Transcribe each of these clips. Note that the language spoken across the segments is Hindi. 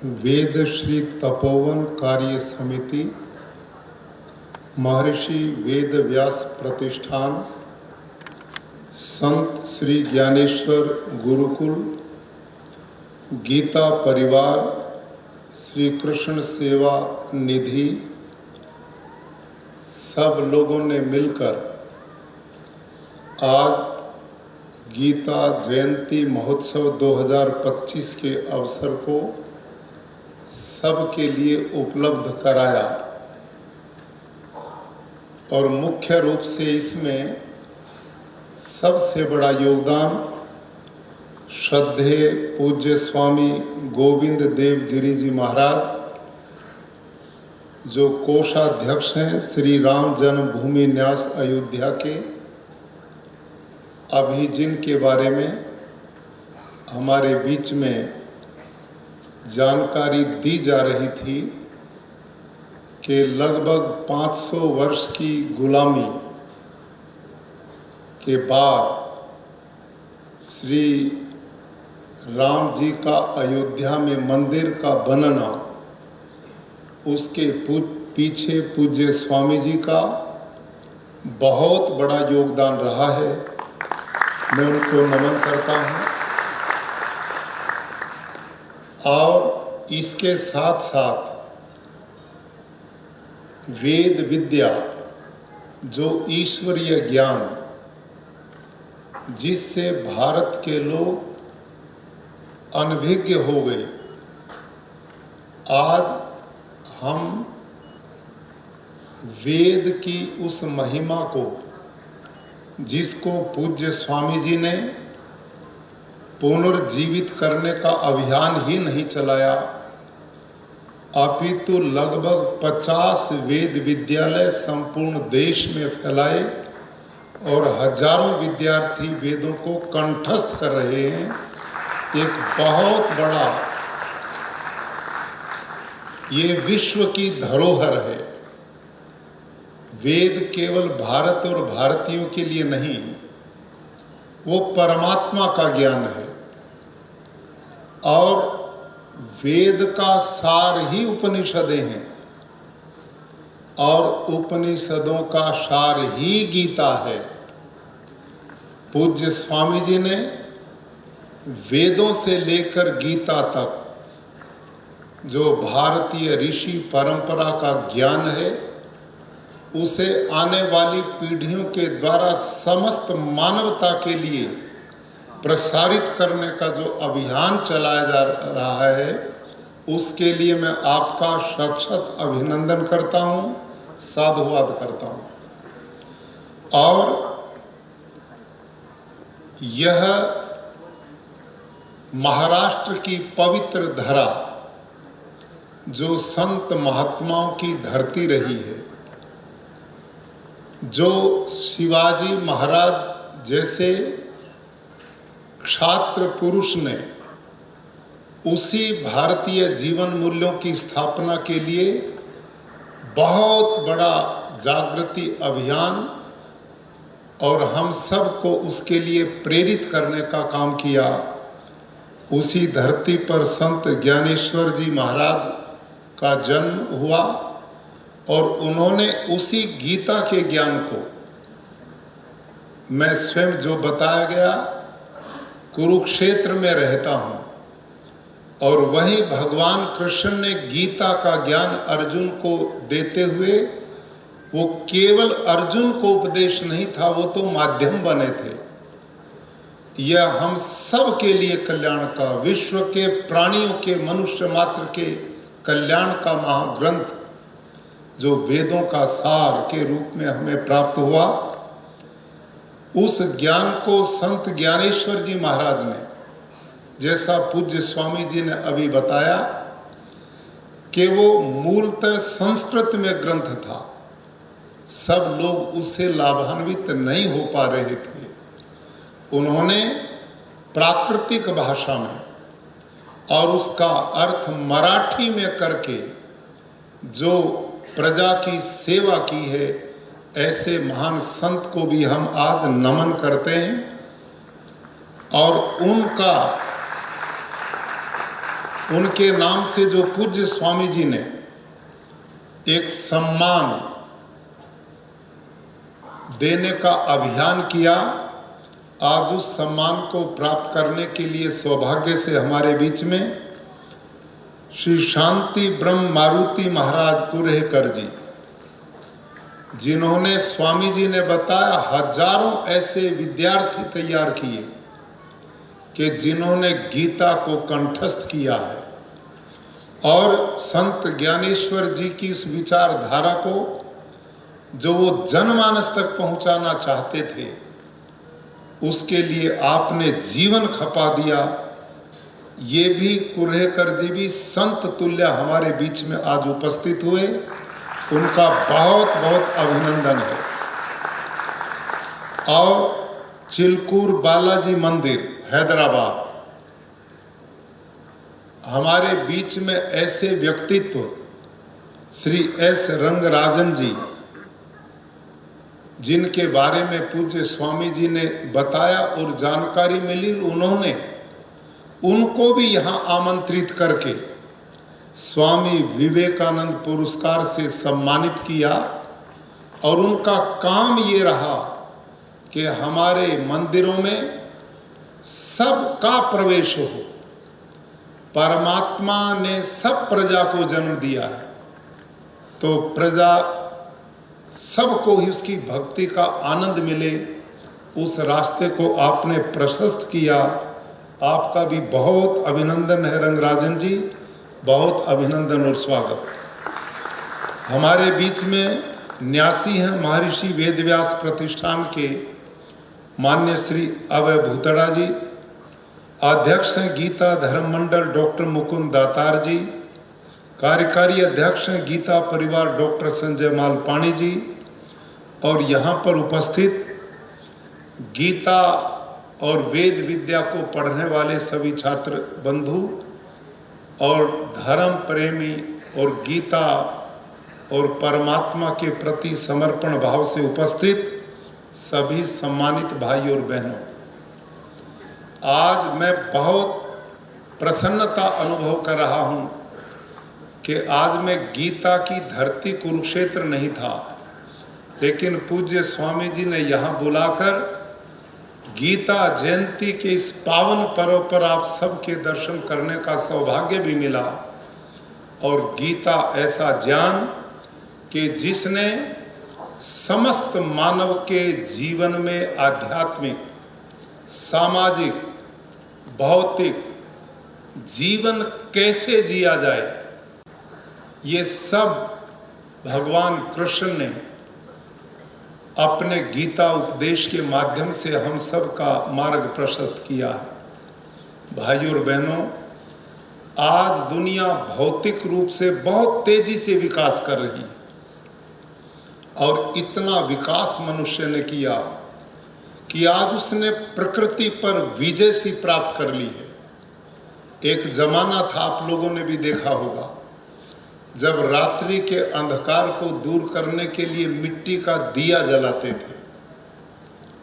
वेद श्री तपोवन कार्य समिति, महर्षि वेद व्यास प्रतिष्ठान, संत श्री ज्ञानेश्वर गुरुकुल, गीता परिवार, श्री कृष्ण सेवा निधि, सब लोगों ने मिलकर आज गीता जयंती महोत्सव 2025 के अवसर को सबके लिए उपलब्ध कराया। और मुख्य रूप से इसमें सबसे बड़ा योगदान श्रद्धेय पूज्य स्वामी गोविंद देव गिरि जी महाराज, जो कोषाध्यक्ष हैं श्री राम जन्मभूमि न्यास अयोध्या के, अभी जिनके बारे में हमारे बीच में जानकारी दी जा रही थी कि लगभग 500 वर्ष की गुलामी के बाद श्री राम जी का अयोध्या में मंदिर का बनना, उसके पीछे पूज्य स्वामी जी का बहुत बड़ा योगदान रहा है। मैं उनको नमन करता हूँ। और इसके साथ साथ वेद विद्या, जो ईश्वरीय ज्ञान जिससे भारत के लोग अनभिज्ञ हो गए, आज हम वेद की उस महिमा को, जिसको पूज्य स्वामी जी ने पुनर्जीवित करने का अभियान ही नहीं चलाया, अपितु लगभग 50 वेद विद्यालय संपूर्ण देश में फैलाए और हजारों विद्यार्थी वेदों को कंठस्थ कर रहे हैं। एक बहुत बड़ा ये विश्व की धरोहर है। वेद केवल भारत और भारतीयों के लिए नहीं, वो परमात्मा का ज्ञान है। और वेद का सार ही उपनिषदें हैं और उपनिषदों का सार ही गीता है। पूज्य स्वामी जी ने वेदों से लेकर गीता तक जो भारतीय ऋषि परंपरा का ज्ञान है, उसे आने वाली पीढ़ियों के द्वारा समस्त मानवता के लिए प्रसारित करने का जो अभियान चलाया जा रहा है, उसके लिए मैं आपका सशक्त अभिनंदन करता हूँ, साधुवाद करता हूँ। और यह महाराष्ट्र की पवित्र धरा, जो संत महात्माओं की धरती रही है, जो शिवाजी महाराज जैसे क्षात्र पुरुष ने उसी भारतीय जीवन मूल्यों की स्थापना के लिए बहुत बड़ा जागृति अभियान और हम सब को उसके लिए प्रेरित करने का काम किया। उसी धरती पर संत ज्ञानेश्वर जी महाराज का जन्म हुआ और उन्होंने उसी गीता के ज्ञान को, मैं स्वयं जो बताया गया, कुरुक्षेत्र में रहता हूँ और वहीं भगवान कृष्ण ने गीता का ज्ञान अर्जुन को देते हुए, वो केवल अर्जुन को उपदेश नहीं था, वो तो माध्यम बने थे। यह हम सब के लिए कल्याण का, विश्व के प्राणियों के, मनुष्य मात्र के कल्याण का महाग्रंथ, जो वेदों का सार के रूप में हमें प्राप्त हुआ, उस ज्ञान को संत ज्ञानेश्वर जी महाराज ने, जैसा पूज्य स्वामी जी ने अभी बताया कि वो मूलतः संस्कृत में ग्रंथ था, सब लोग उससे लाभान्वित नहीं हो पा रहे थे। उन्होंने प्राकृतिक भाषा में और उसका अर्थ मराठी में करके जो प्रजा की सेवा की है, ऐसे महान संत को भी हम आज नमन करते हैं। और उनके नाम से जो पूज्य स्वामी जी ने एक सम्मान देने का अभियान किया, आज उस सम्मान को प्राप्त करने के लिए सौभाग्य से हमारे बीच में श्री शांति ब्रह्म मारुति महाराज कुरहेकर जी, जिन्होंने स्वामी जी ने बताया हजारों ऐसे विद्यार्थी तैयार किए कि जिन्होंने गीता को कंठस्थ किया है और संत ज्ञानेश्वर जी की उस विचारधारा को जो वो जनमानस तक पहुंचाना चाहते थे, उसके लिए आपने जीवन खपा दिया। ये भी कुरहेकर जी भी संत तुल्य हमारे बीच में आज उपस्थित हुए, उनका बहुत बहुत अभिनंदन है। और चिलकूर बालाजी मंदिर हैदराबाद, हमारे बीच में ऐसे व्यक्तित्व श्री एस रंगराजन जी, जिनके बारे में पूज्य स्वामी जी ने बताया और जानकारी मिली, उन्होंने उनको भी यहाँ आमंत्रित करके स्वामी विवेकानंद पुरस्कार से सम्मानित किया। और उनका काम ये रहा कि हमारे मंदिरों में सबका प्रवेश हो। परमात्मा ने सब प्रजा को जन्म दिया है, तो प्रजा सबको ही उसकी भक्ति का आनंद मिले, उस रास्ते को आपने प्रशस्त किया। आपका भी बहुत अभिनंदन है रंगराजन जी, बहुत अभिनंदन और स्वागत। हमारे बीच में न्यासी हैं महर्षि वेदव्यास प्रतिष्ठान के मान्य श्री अभय भूतड़ा जी, अध्यक्ष हैं गीता धर्म मंडल डॉक्टर मुकुंद दातार जी, कार्यकारी अध्यक्ष हैं गीता परिवार डॉक्टर संजय मालपाणी जी, और यहाँ पर उपस्थित गीता और वेद विद्या को पढ़ने वाले सभी छात्र बंधु और धर्म प्रेमी और गीता और परमात्मा के प्रति समर्पण भाव से उपस्थित सभी सम्मानित भाई और बहनों, आज मैं बहुत प्रसन्नता अनुभव कर रहा हूँ कि आज मैं गीता की धरती कुरुक्षेत्र नहीं था, लेकिन पूज्य स्वामी जी ने यहाँ बुलाकर गीता जयंती के इस पावन पर्व पर आप सबके दर्शन करने का सौभाग्य भी मिला। और गीता ऐसा ज्ञान कि जिसने समस्त मानव के जीवन में आध्यात्मिक, सामाजिक, भौतिक जीवन कैसे जिया जाए, ये सब भगवान कृष्ण ने अपने गीता उपदेश के माध्यम से हम सब का मार्ग प्रशस्त किया है। भाइयों और बहनों, आज दुनिया भौतिक रूप से बहुत तेजी से विकास कर रही है, और इतना विकास मनुष्य ने किया कि आज उसने प्रकृति पर विजय सी प्राप्त कर ली है। एक जमाना था, आप लोगों ने भी देखा होगा, जब रात्रि के अंधकार को दूर करने के लिए मिट्टी का दिया जलाते थे।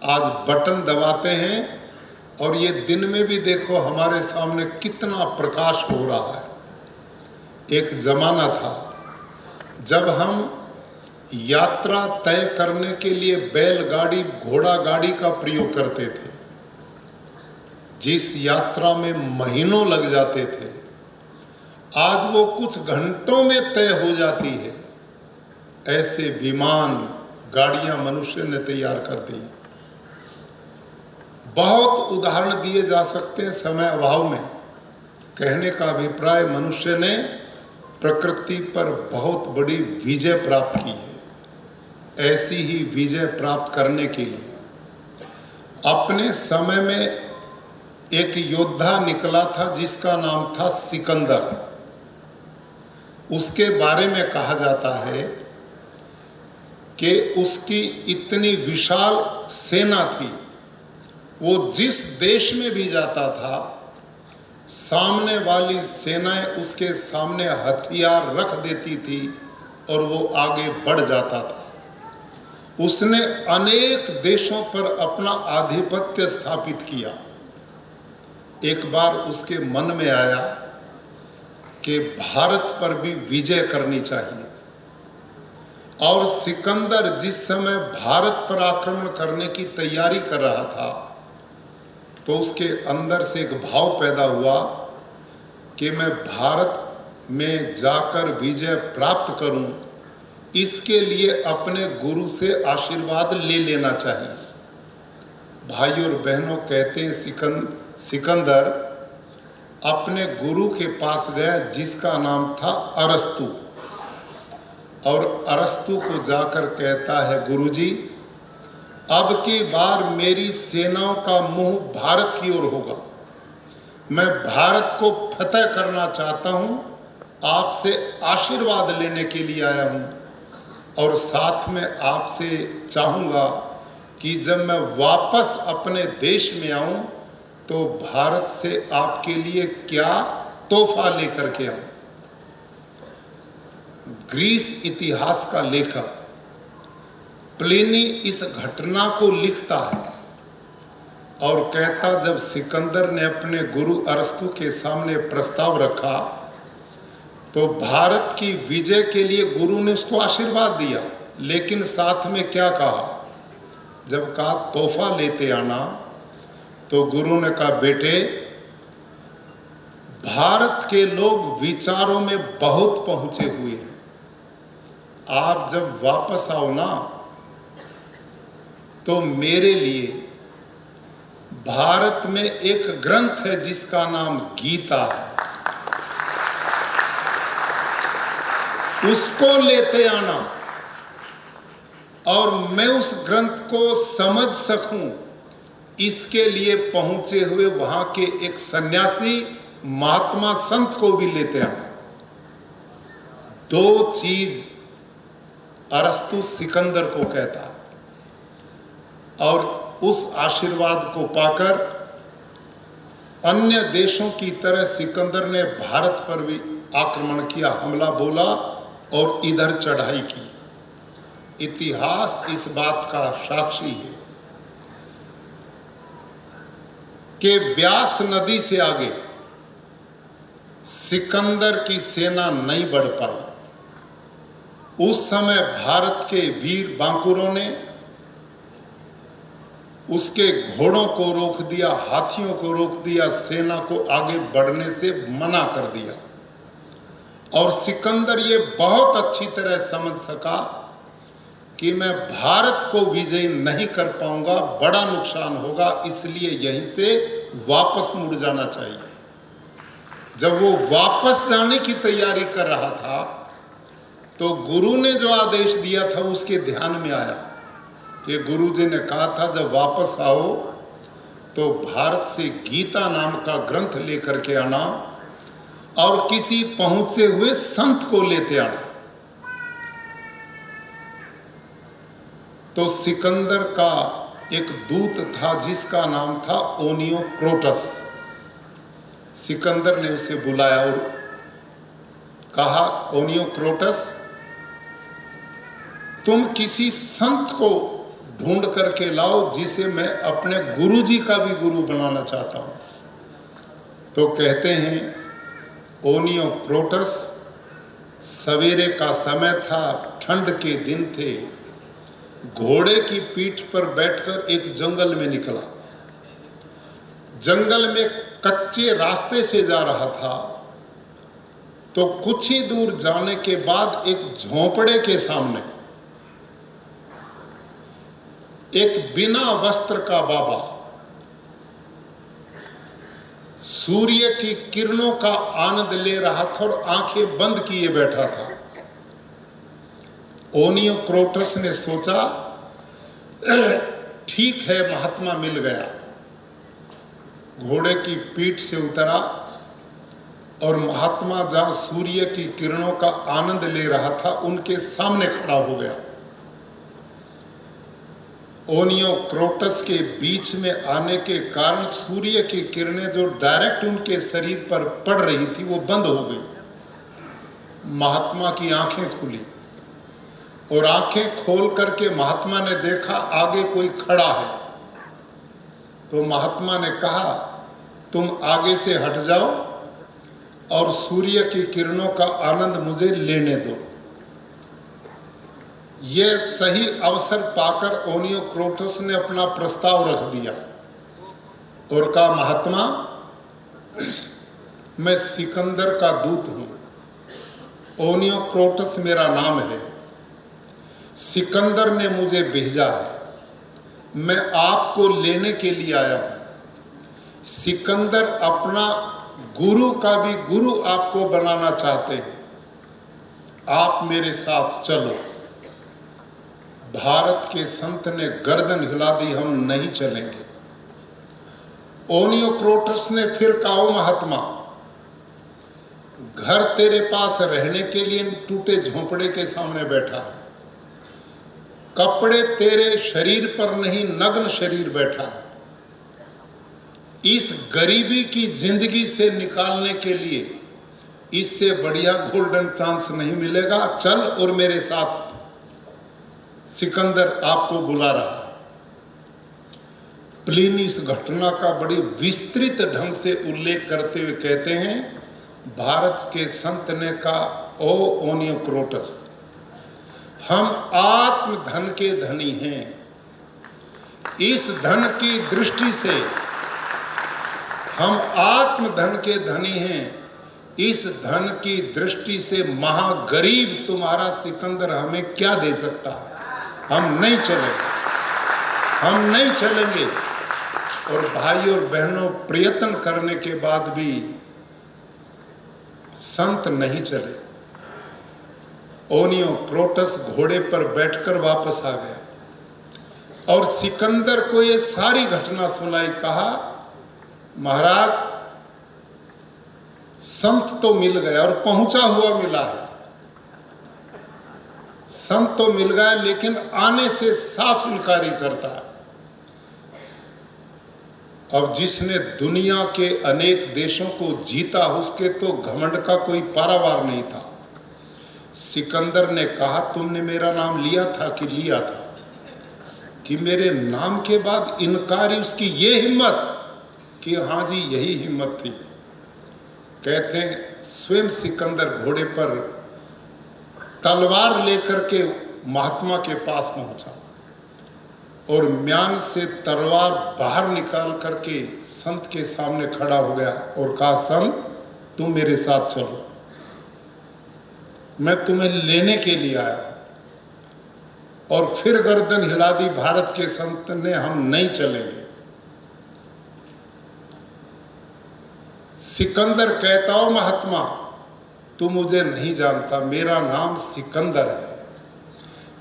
आज बटन दबाते हैं और ये दिन में भी देखो हमारे सामने कितना प्रकाश हो रहा है। एक जमाना था जब हम यात्रा तय करने के लिए बैलगाड़ी, घोड़ा गाड़ी का प्रयोग करते थे, जिस यात्रा में महीनों लग जाते थे, आज वो कुछ घंटों में तय हो जाती है। ऐसे विमान, गाड़ियां मनुष्य ने तैयार कर दी। बहुत उदाहरण दिए जा सकते हैं, समय अभाव में कहने का अभिप्राय, मनुष्य ने प्रकृति पर बहुत बड़ी विजय प्राप्त की है। ऐसी ही विजय प्राप्त करने के लिए अपने समय में एक योद्धा निकला था जिसका नाम था सिकंदर। उसके बारे में कहा जाता है कि उसकी इतनी विशाल सेना थी, वो जिस देश में भी जाता था, सामने वाली सेनाएं उसके सामने हथियार रख देती थी और वो आगे बढ़ जाता था। उसने अनेक देशों पर अपना आधिपत्य स्थापित किया। एक बार उसके मन में आया कि भारत पर भी विजय करनी चाहिए। और सिकंदर जिस समय भारत पर आक्रमण करने की तैयारी कर रहा था तो उसके अंदर से एक भाव पैदा हुआ कि मैं भारत में जाकर विजय प्राप्त करूं, इसके लिए अपने गुरु से आशीर्वाद ले लेना चाहिए। भाई और बहनों, कहते हैं सिकंदर अपने गुरु के पास गया जिसका नाम था अरस्तु, और अरस्तु को जाकर कहता है, गुरुजी, अब की बार मेरी सेनाओं का मुंह भारत की ओर होगा, मैं भारत को फतह करना चाहता हूं, आपसे आशीर्वाद लेने के लिए आया हूं, और साथ में आपसे चाहूंगा कि जब मैं वापस अपने देश में आऊं तो भारत से आपके लिए क्या तोहफा लेकर के आऊं। ग्रीस इतिहास का लेखक प्लिनी इस घटना को लिखता है और कहता, जब सिकंदर ने अपने गुरु अरस्तु के सामने प्रस्ताव रखा तो भारत की विजय के लिए गुरु ने उसको आशीर्वाद दिया, लेकिन साथ में क्या कहा? जब कहा तोहफा लेते आना, तो गुरु ने कहा, बेटे, भारत के लोग विचारों में बहुत पहुंचे हुए हैं, आप जब वापस आओ ना तो मेरे लिए भारत में एक ग्रंथ है जिसका नाम गीता है, उसको लेते आना और मैं उस ग्रंथ को समझ सकूं, इसके लिए पहुंचे हुए वहां के एक सन्यासी महात्मा संत को भी लेते आना। दो चीज अरस्तु सिकंदर को कहता है, और उस आशीर्वाद को पाकर अन्य देशों की तरह सिकंदर ने भारत पर भी आक्रमण किया, हमला बोला और इधर चढ़ाई की। इतिहास इस बात का साक्षी है कि व्यास नदी से आगे सिकंदर की सेना नहीं बढ़ पाई। उस समय भारत के वीर बांकुरों ने उसके घोड़ों को रोक दिया, हाथियों को रोक दिया, सेना को आगे बढ़ने से मना कर दिया। और सिकंदर ये बहुत अच्छी तरह समझ सका कि मैं भारत को विजयी नहीं कर पाऊंगा, बड़ा नुकसान होगा, इसलिए यहीं से वापस मुड़ जाना चाहिए। जब वो वापस जाने की तैयारी कर रहा था तो गुरु ने जो आदेश दिया था उसके ध्यान में आया कि गुरु जी ने कहा था जब वापस आओ तो भारत से गीता नाम का ग्रंथ लेकर के आना और किसी पहुंचे हुए संत को लेते आना। तो सिकंदर का एक दूत था जिसका नाम था ओनियो क्रोटस। सिकंदर ने उसे बुलाया और कहा, ओनियो क्रोटस, तुम किसी संत को ढूंढ करके लाओ जिसे मैं अपने गुरुजी का भी गुरु बनाना चाहता हूं। तो कहते हैं ओनियो क्रोटस, सवेरे का समय था, ठंड के दिन थे, घोड़े की पीठ पर बैठकर एक जंगल में निकला। जंगल में कच्चे रास्ते से जा रहा था तो कुछ ही दूर जाने के बाद एक झोंपड़े के सामने एक बिना वस्त्र का बाबा सूर्य की किरणों का आनंद ले रहा था और आंखें बंद किए बैठा था। ओनियो क्रोटस ने सोचा, ठीक है, महात्मा मिल गया। घोड़े की पीठ से उतरा और महात्मा जहां सूर्य की किरणों का आनंद ले रहा था उनके सामने खड़ा हो गया। ओनियो क्रोटस के बीच में आने के कारण सूर्य की किरणें जो डायरेक्ट उनके शरीर पर पड़ रही थी वो बंद हो गई। महात्मा की आंखें खुली और आंखें खोल करके महात्मा ने देखा आगे कोई खड़ा है। तो महात्मा ने कहा, तुम आगे से हट जाओ और सूर्य की किरणों का आनंद मुझे लेने दो। यह सही अवसर पाकर ओनियोक्रोटस ने अपना प्रस्ताव रख दिया और कहा, महात्मा, मैं सिकंदर का दूत हूं। ओनियोक्रोटस मेरा नाम है। सिकंदर ने मुझे भेजा है। मैं आपको लेने के लिए आया हूं। सिकंदर अपना गुरु का भी गुरु आपको बनाना चाहते हैं। आप मेरे साथ चलो। भारत के संत ने गर्दन हिला दी, हम नहीं चलेंगे। ओनियोक्रोटस ने फिर कहा, महात्मा, घर तेरे पास रहने के लिए टूटे झोंपड़े के सामने बैठा है। कपड़े तेरे शरीर पर नहीं, नग्न शरीर बैठा है। इस गरीबी की जिंदगी से निकालने के लिए इससे बढ़िया गोल्डन चांस नहीं मिलेगा। चल और मेरे साथ। सिकंदर आपको बुला रहा है। प्लिनी इस घटना का बड़ी विस्तृत ढंग से उल्लेख करते हुए कहते हैं, भारत के संत ने कहा, ओ ओनियोक्रोटस, हम आत्म धन के धनी हैं। इस धन की दृष्टि से हम आत्म धन के धनी हैं। इस धन की दृष्टि से महागरीब तुम्हारा सिकंदर हमें क्या दे सकता है? हम नहीं चलेंगे, हम नहीं चलेंगे। और भाई और बहनों, प्रयत्न करने के बाद भी संत नहीं चले। ओनियोक्रोटस घोड़े पर बैठकर वापस आ गया और सिकंदर को ये सारी घटना सुनाई। कहा, महाराज, संत तो मिल गया और पहुंचा हुआ मिला है। संत तो मिल गया लेकिन आने से साफ इनकारी करता है। अब जिसने दुनिया के अनेक देशों को जीता, उसके तो घमंड का कोई पारावार नहीं था। सिकंदर ने कहा, तुमने मेरा नाम लिया था कि लिया था? कि मेरे नाम के बाद इनकारी, उसकी ये हिम्मत कि हाँ जी, यही हिम्मत थी। कहते हैं स्वयं सिकंदर घोड़े पर तलवार लेकर के महात्मा के पास पहुंचा और म्यान से तलवार बाहर निकाल करके संत के सामने खड़ा हो गया और कहा, संत, तुम मेरे साथ चलो, मैं तुम्हें लेने के लिए आया। और फिर गर्दन हिला दी भारत के संत ने, हम नहीं चलेंगे। सिकंदर कहता, हो महात्मा, तू मुझे नहीं जानता, मेरा नाम सिकंदर है।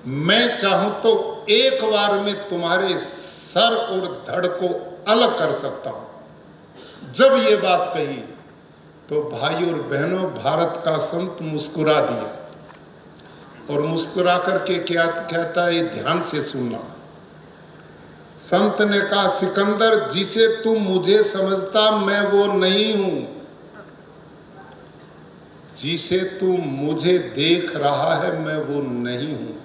मैं चाहूं तो एक बार में तुम्हारे सर और धड़ को अलग कर सकता हूं। जब ये बात कही तो भाई और बहनों, भारत का संत मुस्कुरा दिया और मुस्कुरा करके क्या कहता है, ध्यान से सुनना। संत ने कहा, सिकंदर, जिसे तुम मुझे समझता मैं वो नहीं हूं। जिसे तू मुझे देख रहा है मैं वो नहीं हूं।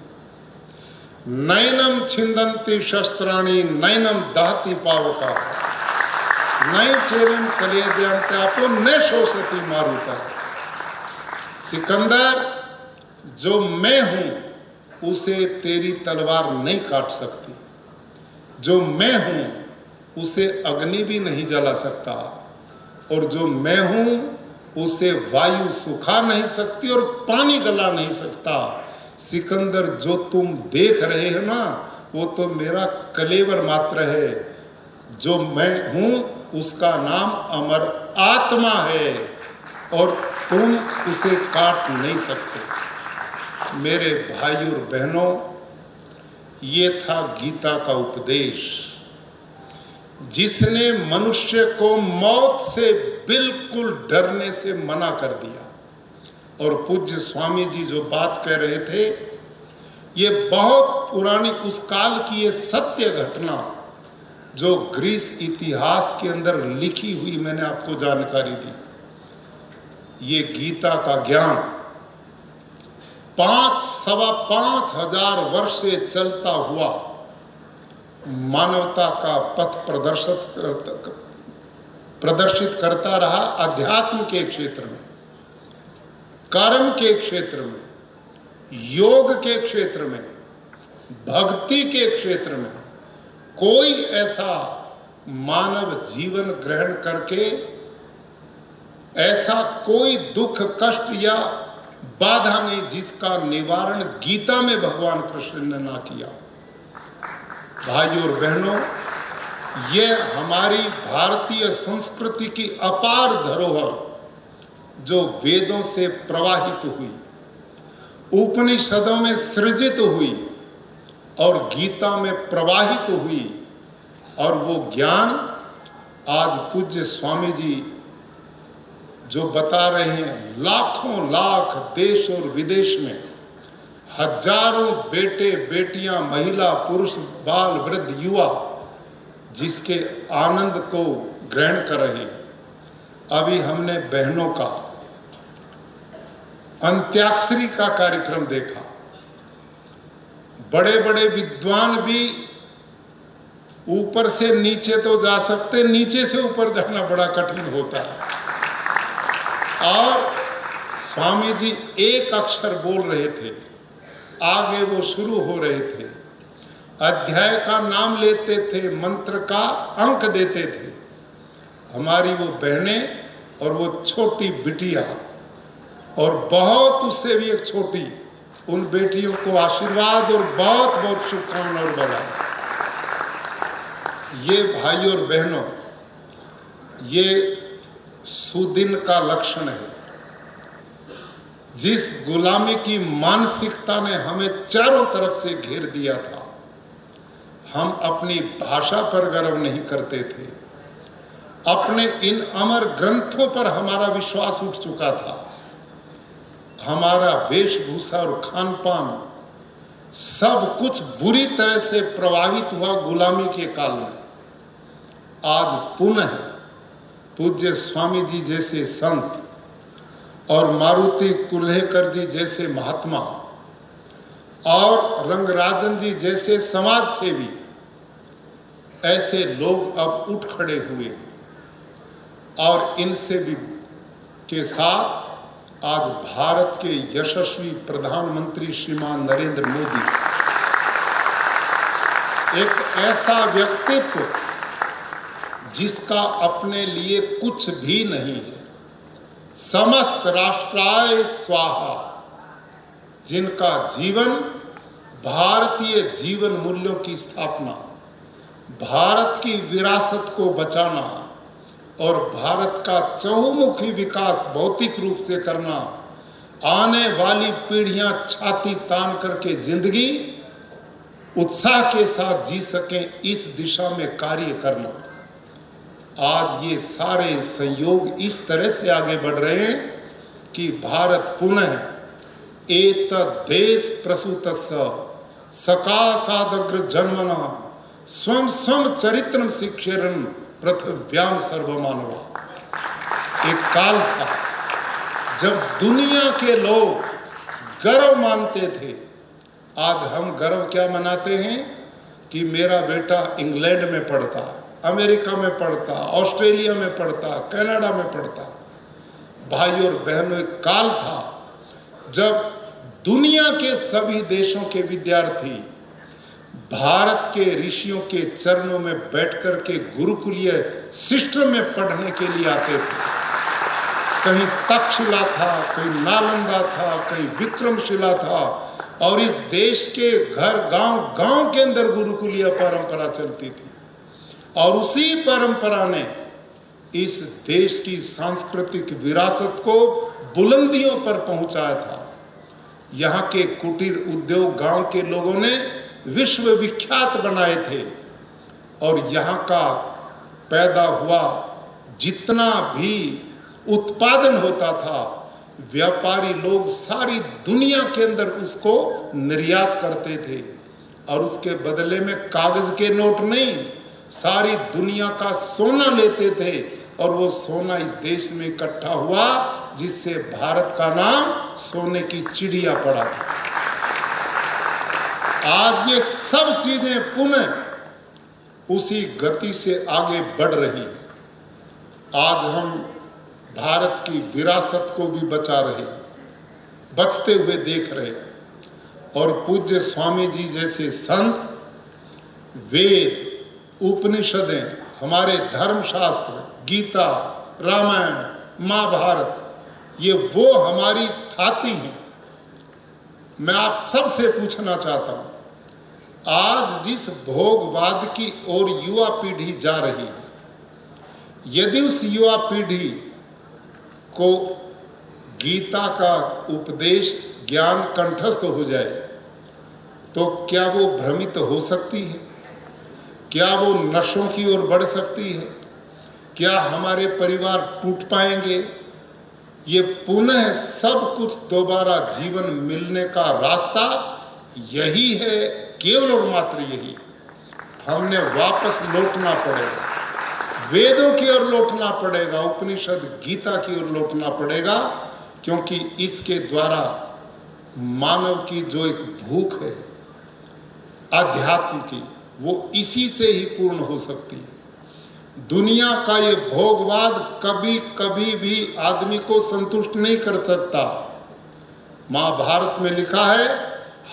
नैनम छिंदंती शस्त्राणी नैनम दहती पावका नई चेरिम कलेद्यांत्यापो न शोषती मारुता। सिकंदर, जो मैं हूं उसे तेरी तलवार नहीं काट सकती। जो मैं हूं उसे अग्नि भी नहीं जला सकता। और जो मैं हूं उसे वायु सुखा नहीं सकती और पानी गला नहीं सकता। सिकंदर, जो तुम देख रहे हो ना, वो तो मेरा कलेवर मात्र है। जो मैं हूं उसका नाम अमर आत्मा है और तुम उसे काट नहीं सकते। मेरे भाई और बहनों, ये था गीता का उपदेश, जिसने मनुष्य को मौत से बिल्कुल डरने से मना कर दिया। और पूज्य स्वामी जी जो बात कह रहे थे, ये बहुत पुरानी उस काल की ये सत्य घटना जो ग्रीस इतिहास के अंदर लिखी हुई, मैंने आपको जानकारी दी। ये गीता का ज्ञान 5,500 वर्ष से चलता हुआ मानवता का पथ प्रदर्शित करता रहा अध्यात्म के क्षेत्र में। कर्म के क्षेत्र में, योग के क्षेत्र में, भक्ति के क्षेत्र में कोई ऐसा मानव जीवन ग्रहण करके ऐसा कोई दुख कष्ट या बाधा नहीं जिसका निवारण गीता में भगवान कृष्ण ने ना किया। भाइयों और बहनों, ये हमारी भारतीय संस्कृति की अपार धरोहर जो वेदों से प्रवाहित हुई, उपनिषदों में सृजित हुई और गीता में प्रवाहित हुई, और वो ज्ञान आज पूज्य स्वामी जी जो बता रहे हैं, लाखों लाख देश और विदेश में हजारों बेटे बेटियां, महिला पुरुष, बाल वृद्ध युवा जिसके आनंद को ग्रहण कर रहे हैं। अभी हमने बहनों का अंत्याक्षरी का कार्यक्रम देखा। बड़े बड़े विद्वान भी ऊपर से नीचे तो जा सकते, नीचे से ऊपर जाना बड़ा कठिन होता है। और स्वामी जी एक अक्षर बोल रहे थे, आगे वो शुरू हो रहे थे, अध्याय का नाम लेते थे, मंत्र का अंक देते थे। हमारी वो बहनें और वो छोटी बिटिया और बहुत उससे भी एक छोटी, उन बेटियों को आशीर्वाद और बहुत बहुत शुभकामनाएं और बधाई। ये भाई और बहनों, ये सुदिन का लक्षण है। जिस गुलामी की मानसिकता ने हमें चारों तरफ से घेर दिया था, हम अपनी भाषा पर गर्व नहीं करते थे, अपने इन अमर ग्रंथों पर हमारा विश्वास उठ चुका था, हमारा वेशभूषा और खान पान सब कुछ बुरी तरह से प्रभावित हुआ गुलामी के काल में। आज पुनः पूज्य स्वामी जी जैसे संत और मारुति कुल्हेकर जी जैसे महात्मा और रंगराजन जी जैसे समाज सेवी, ऐसे लोग अब उठ खड़े हुए और इनसे भी के साथ आज भारत के यशस्वी प्रधानमंत्री श्रीमान नरेंद्र मोदी, एक ऐसा व्यक्तित्व जिसका अपने लिए कुछ भी नहीं है, समस्त राष्ट्राय स्वाहा, जिनका जीवन भारतीय जीवन मूल्यों की स्थापना, भारत की विरासत को बचाना और भारत का चहुमुखी विकास भौतिक रूप से करना, आने वाली पीढ़ियां छाती तान करके जिंदगी उत्साह के साथ जी सकें, इस दिशा में कार्य करना। आज ये सारे संयोग इस तरह से आगे बढ़ रहे हैं कि भारत पुनः एतद्देश प्रसूतस्य सकाशादग्र जन्मना स्वं स्वं चरित्रं शिक्षेरन् पृथिव्यां सर्वमानवा। एक काल था जब दुनिया के लोग गर्व मानते थे। आज हम गर्व क्या मनाते हैं कि मेरा बेटा इंग्लैंड में पढ़ता, अमेरिका में पढ़ता, ऑस्ट्रेलिया में पढ़ता, कनाडा में पढ़ता। भाइयों और बहनों, एक काल था जब दुनिया के सभी देशों के विद्यार्थी भारत के ऋषियों के चरणों में बैठकर के गुरुकुलीय सिस्टम में पढ़ने के लिए आते थे। कहीं तक्षशिला था, कहीं नालंदा था, कहीं विक्रमशिला था, और इस देश के घर गांव के अंदर गुरुकुलीय परंपरा चलती थी। और उसी परंपरा ने इस देश की सांस्कृतिक विरासत को बुलंदियों पर पहुंचाया था। यहाँ के कुटीर उद्योग गांव के लोगों ने विश्व विख्यात बनाए थे, और यहाँ का पैदा हुआ जितना भी उत्पादन होता था, व्यापारी लोग सारी दुनिया के अंदर उसको निर्यात करते थे, और उसके बदले में कागज के नोट नहीं, सारी दुनिया का सोना लेते थे, और वो सोना इस देश में इकट्ठा हुआ, जिससे भारत का नाम सोने की चिड़िया पड़ा था। आज ये सब चीजें पुनः उसी गति से आगे बढ़ रही है। आज हम भारत की विरासत को भी बचा रहे हैं, बचते हुए देख रहे हैं। और पूज्य स्वामी जी जैसे संत, वेद, उपनिषदें, हमारे धर्मशास्त्र, गीता, रामायण, महाभारत, ये वो हमारी थाती हैं। मैं आप सबसे पूछना चाहता हूं, आज जिस भोगवाद की ओर युवा पीढ़ी जा रही है, यदि उस युवा पीढ़ी को गीता का उपदेश, ज्ञान कंठस्थ हो जाए तो क्या वो भ्रमित हो सकती है? क्या वो नशों की ओर बढ़ सकती है? क्या हमारे परिवार टूट पाएंगे? ये पुनः सब कुछ दोबारा जीवन मिलने का रास्ता यही है, केवल और मात्र यही है। हमने वापस लौटना पड़ेगा, वेदों की ओर लौटना पड़ेगा, उपनिषद गीता की ओर लौटना पड़ेगा, क्योंकि इसके द्वारा मानव की जो एक भूख है अध्यात्म की, वो इसी से ही पूर्ण हो सकती है। दुनिया का ये भोगवाद कभी कभी भी आदमी को संतुष्ट नहीं कर सकता। महाभारत में लिखा है,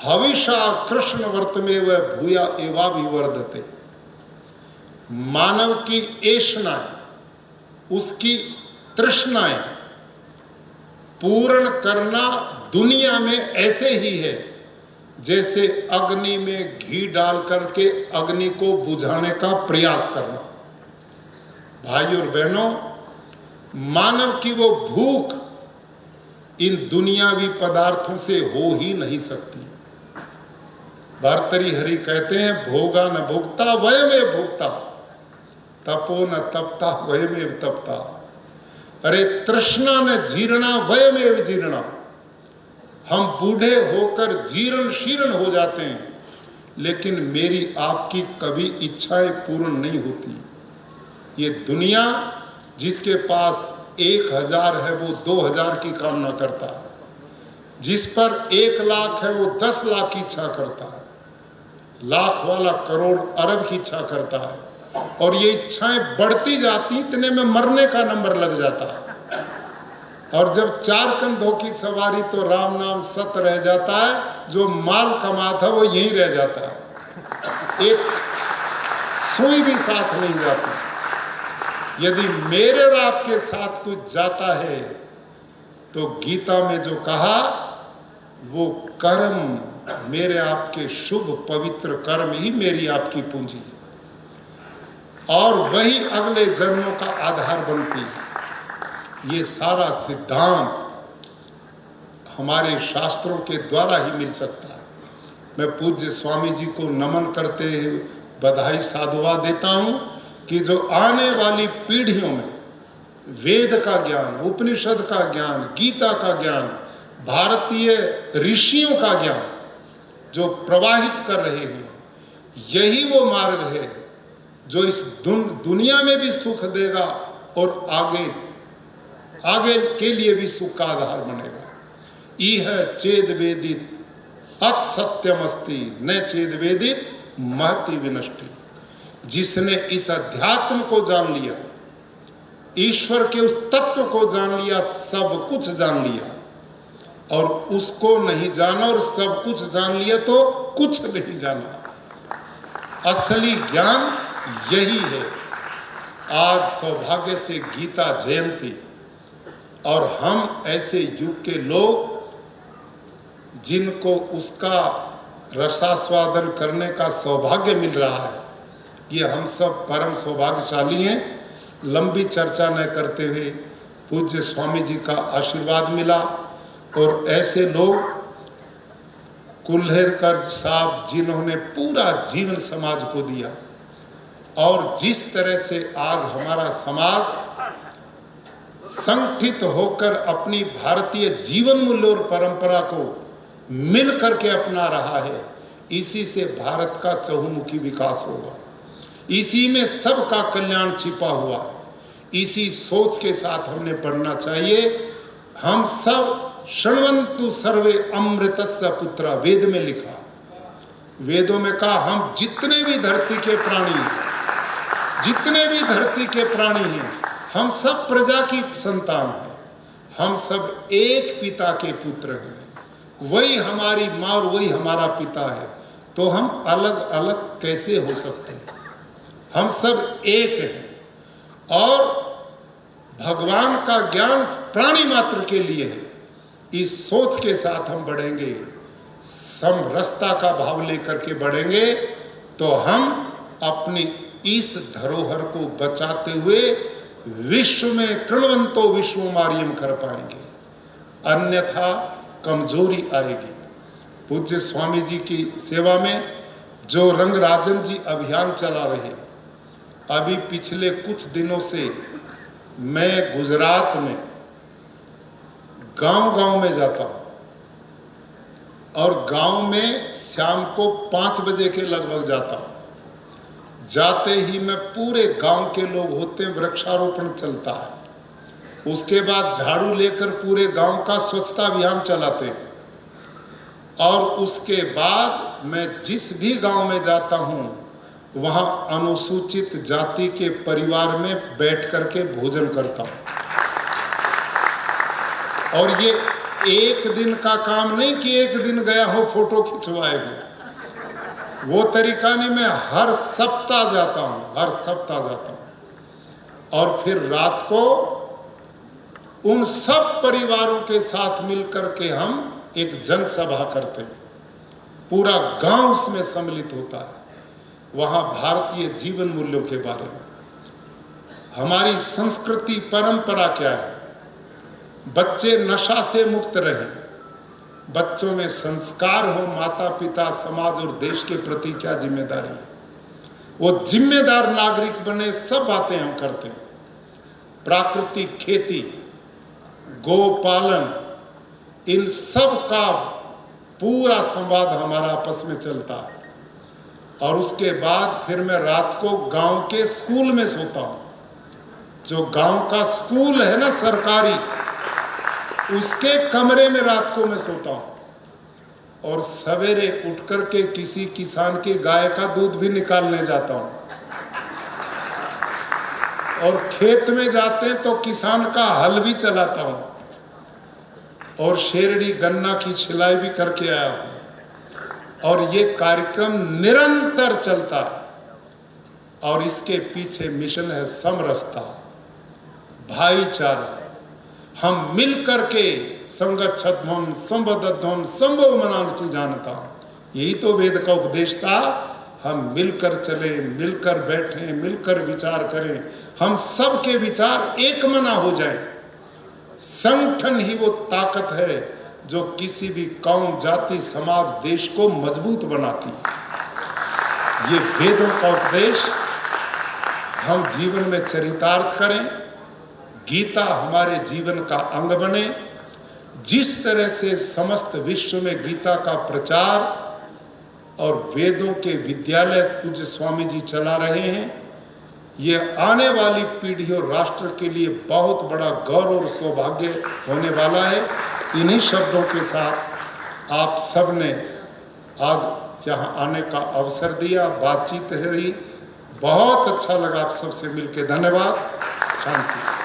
हविषा कृष्ण वर्तमेव भूया एवाभिवर्धते। मानव की ऐशनाएं, उसकी तृष्णाएं पूर्ण करना दुनिया में ऐसे ही है जैसे अग्नि में घी डाल करके अग्नि को बुझाने का प्रयास करना। भाई और बहनों, मानव की वो भूख इन दुनियावी पदार्थों से हो ही नहीं सकती। भर्तृहरि कहते हैं, भोगा न भोक्ता वयमेव भोक्ता, तपो न तपता वयमेव तपता। अरे तृष्णा न जीर्णा वयमेव जीर्णा। हम बूढ़े होकर जीर्ण शीर्ण हो जाते हैं, लेकिन मेरी आपकी कभी इच्छाएं पूर्ण नहीं होती। ये दुनिया जिसके पास 1000 है वो 2000 की कामना करता है, जिस पर 1 लाख है वो 10 लाख की इच्छा करता है, लाख वाला करोड़ अरब की इच्छा करता है, और ये इच्छाएं बढ़ती जाती, इतने में मरने का नंबर लग जाता है। और जब 4 कंधों की सवारी तो राम नाम सत रह जाता है, जो माल कमा था वो यहीं रह जाता है, एक सुई भी साथ नहीं जाती। यदि मेरे और आपके साथ कुछ जाता है तो गीता में जो कहा, वो कर्म, मेरे आपके शुभ पवित्र कर्म ही मेरी आपकी पूंजी है, और वही अगले जन्मों का आधार बनती है। ये सारा सिद्धांत हमारे शास्त्रों के द्वारा ही मिल सकता है। मैं पूज्य स्वामी जी को नमन करते हुए बधाई साधुवाद देता हूँ कि जो आने वाली पीढ़ियों में वेद का ज्ञान, उपनिषद का ज्ञान, गीता का ज्ञान, भारतीय ऋषियों का ज्ञान जो प्रवाहित कर रहे हैं, यही वो मार्ग है जो इस दुनिया में भी सुख देगा और आगे के लिए भी सुख का आधार बनेगा। इह चेद वेदित अत सत्यमस्ति न चेद वेदित महति विनष्टि। जिसने इस अध्यात्म को जान लिया, ईश्वर के उस तत्व को जान लिया, सब कुछ जान लिया, और उसको नहीं जाना और सब कुछ जान लिया तो कुछ नहीं जाना। असली ज्ञान यही है। आज सौभाग्य से गीता जयंती, और हम ऐसे युग के लोग जिनको उसका रसास्वादन करने का सौभाग्य मिल रहा है, ये हम सब परम सौभाग्यशाली हैं। लंबी चर्चा न करते हुए पूज्य स्वामी जी का आशीर्वाद मिला, और ऐसे लोग कुल्हेरकर साहब जिन्होंने पूरा जीवन समाज को दिया, और जिस तरह से आज हमारा समाज संगठित होकर अपनी भारतीय जीवन मूल्य और परंपरा को मिल करके अपना रहा है, इसी से भारत का चहुमुखी विकास होगा। इसी में सबका कल्याण छिपा हुआ है। इसी सोच के साथ हमने पढ़ना चाहिए। हम सब शृण्वन्तु सर्वे अमृतस्य पुत्रा, वेद में लिखा, वेदों में कहा, हम जितने भी धरती के प्राणी हैं, जितने भी धरती के प्राणी हैं, हम सब प्रजा की संतान हैं, हम सब एक पिता के पुत्र हैं। वही हमारी माँ और वही हमारा पिता है, तो हम अलग अलग कैसे हो सकते हैं? हम सब एक हैं और भगवान का ज्ञान प्राणी मात्र के लिए है। इस सोच के साथ हम बढ़ेंगे, समरसता का भाव लेकर के बढ़ेंगे, तो हम अपनी इस धरोहर को बचाते हुए विश्व में कृणवंतो विश्व मार्यम कर पाएंगे, अन्यथा कमजोरी आएगी। पूज्य स्वामी जी की सेवा में जो रंगराजन जी अभियान चला रहे हैं, अभी पिछले कुछ दिनों से मैं गुजरात में गांव-गांव में जाता हूं और गांव में शाम को 5 बजे के लगभग जाता हूं। जाते ही मैं पूरे गांव के लोग होते हैं, वृक्षारोपण चलता है, उसके बाद झाड़ू लेकर पूरे गांव का स्वच्छता अभियान चलाते हैं और उसके बाद मैं जिस भी गांव में जाता हूं वहां अनुसूचित जाति के परिवार में बैठ करके भोजन करता हूं। और ये एक दिन का काम नहीं कि एक दिन गया हो फोटो खिंचवाए हो, वो तरीका नहीं। मैं हर सप्ताह जाता हूं और फिर रात को उन सब परिवारों के साथ मिलकर के हम एक जनसभा करते हैं, पूरा गांव उसमें सम्मिलित होता है। वहां भारतीय जीवन मूल्यों के बारे में, हमारी संस्कृति परंपरा क्या है, बच्चे नशा से मुक्त रहें, बच्चों में संस्कार हो, माता पिता समाज और देश के प्रति क्या जिम्मेदारी है, वो जिम्मेदार नागरिक बने, सब बातें हम करते हैं। प्राकृतिक खेती, गोपालन, इन सब का पूरा संवाद हमारा आपस में चलता है। और उसके बाद फिर मैं रात को गांव के स्कूल में सोता हूं। जो गांव का स्कूल है ना सरकारी, उसके कमरे में रात को मैं सोता हूं और सवेरे उठ करके किसी किसान की गाय का दूध भी निकालने जाता हूं। और खेत में जाते हैं तो किसान का हल भी चलाता हूं और शेरड़ी गन्ना की छिलाई भी करके आया हूं। और ये कार्यक्रम निरंतर चलता है और इसके पीछे मिशन है समरसता, भाईचारा। हम मिल करके संगच्छध्वम संबद्धध्वम संभव मनांसी जानता, यही तो वेद का उपदेश था। हम मिलकर चले, मिलकर बैठें, मिलकर विचार करें, हम सब के विचार एक मना हो जाए। संगठन ही वो ताकत है जो किसी भी कौम, जाति, समाज, देश को मजबूत बनाती है। ये वेदों का उपदेश हम जीवन में चरितार्थ करें, गीता हमारे जीवन का अंग बने। जिस तरह से समस्त विश्व में गीता का प्रचार और वेदों के विद्यालय पूज्य स्वामी जी चला रहे हैं, ये आने वाली पीढ़ी और राष्ट्र के लिए बहुत बड़ा गौरव और सौभाग्य होने वाला है। इन्हीं शब्दों के साथ आप सब ने आज यहाँ आने का अवसर दिया, बातचीत रही, बहुत अच्छा लगा आप सबसे मिलकर। धन्यवाद। शांति।